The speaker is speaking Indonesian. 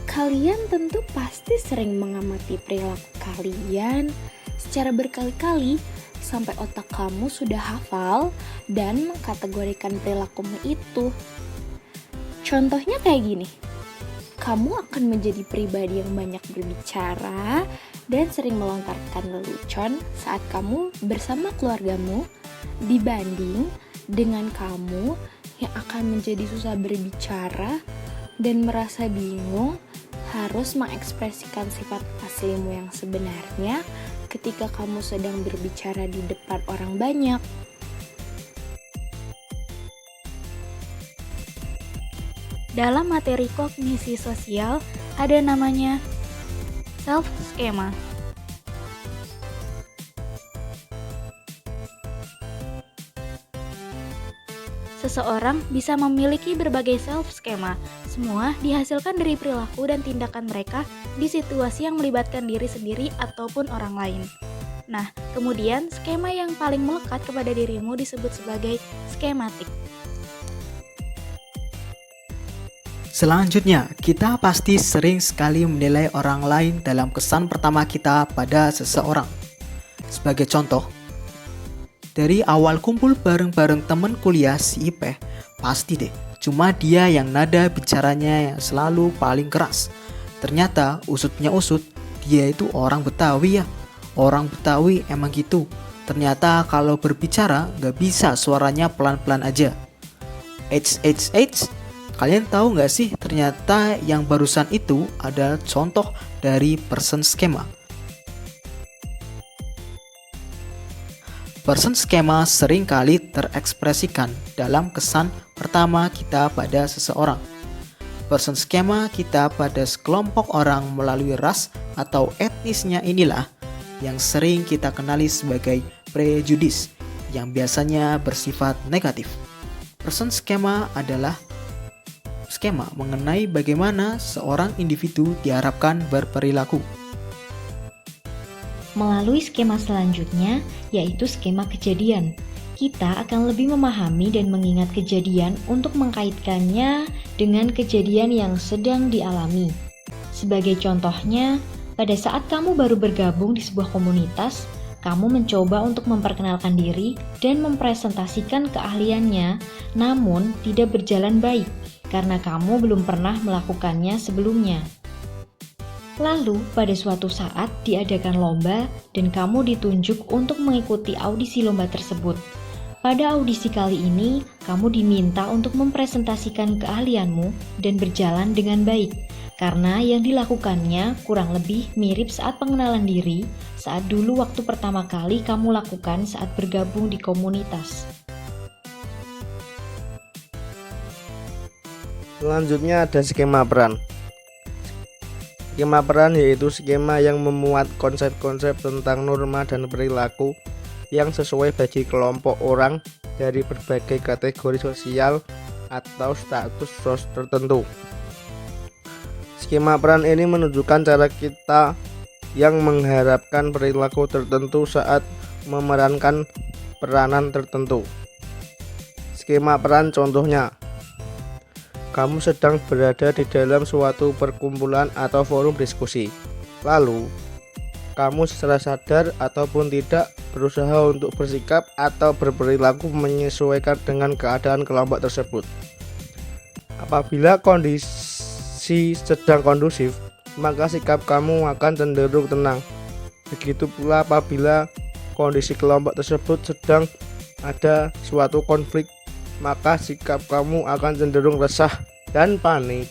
Kalian tentu pasti sering mengamati perilaku kalian secara berkali-kali sampai otak kamu sudah hafal dan mengkategorikan perilakumu itu. Contohnya kayak gini. Kamu akan menjadi pribadi yang banyak berbicara dan sering melontarkan lelucon saat kamu bersama keluargamu dibanding dengan kamu yang akan menjadi susah berbicara dan merasa bingung harus mengekspresikan sifat aslimu yang sebenarnya ketika kamu sedang berbicara di depan orang banyak. Dalam materi kognisi sosial ada namanya self schema. Seseorang bisa memiliki berbagai self schema. Semua dihasilkan dari perilaku dan tindakan mereka di situasi yang melibatkan diri sendiri ataupun orang lain. Nah, kemudian skema yang paling melekat kepada dirimu disebut sebagai skematik. Selanjutnya, kita pasti sering sekali menilai orang lain dalam kesan pertama kita pada seseorang. Sebagai contoh, dari awal kumpul bareng-bareng temen kuliah si Ipeh, pasti deh, cuma dia yang nada bicaranya yang selalu paling keras. Ternyata usutnya usut, dia itu orang Betawi ya. Orang Betawi emang gitu. Ternyata kalau berbicara gak bisa suaranya pelan-pelan aja. Kalian tahu gak sih ternyata yang barusan itu adalah contoh dari person schema. Person schema sering kali terekspresikan dalam kesan pertama kita pada seseorang. Person schema kita pada sekelompok orang melalui ras atau etnisnya inilah yang sering kita kenali sebagai prejudis yang biasanya bersifat negatif. Person schema adalah skema mengenai bagaimana seorang individu diharapkan berperilaku. Melalui skema selanjutnya, yaitu skema kejadian. Kita akan lebih memahami dan mengingat kejadian untuk mengkaitkannya dengan kejadian yang sedang dialami. Sebagai contohnya, pada saat kamu baru bergabung di sebuah komunitas, kamu mencoba untuk memperkenalkan diri dan mempresentasikan keahliannya, namun tidak berjalan baik karena kamu belum pernah melakukannya sebelumnya. Lalu, pada suatu saat diadakan lomba dan kamu ditunjuk untuk mengikuti audisi lomba tersebut. Pada audisi kali ini, kamu diminta untuk mempresentasikan keahlianmu dan berjalan dengan baik, karena yang dilakukannya kurang lebih mirip saat pengenalan diri saat dulu waktu pertama kali kamu lakukan saat bergabung di komunitas. Selanjutnya ada skema peran. Skema peran yaitu skema yang memuat konsep-konsep tentang norma dan perilaku yang sesuai bagi kelompok orang dari berbagai kategori sosial atau status tertentu. Skema peran ini menunjukkan cara kita yang mengharapkan perilaku tertentu saat memerankan peranan tertentu. Skema peran contohnya, kamu sedang berada di dalam suatu perkumpulan atau forum diskusi. Lalu, kamu secara sadar ataupun tidak berusaha untuk bersikap atau berperilaku menyesuaikan dengan keadaan kelompok tersebut. Apabila kondisi sedang kondusif, maka sikap kamu akan cenderung tenang. Begitu pula apabila kondisi kelompok tersebut sedang ada suatu konflik, maka sikap kamu akan cenderung resah dan panik.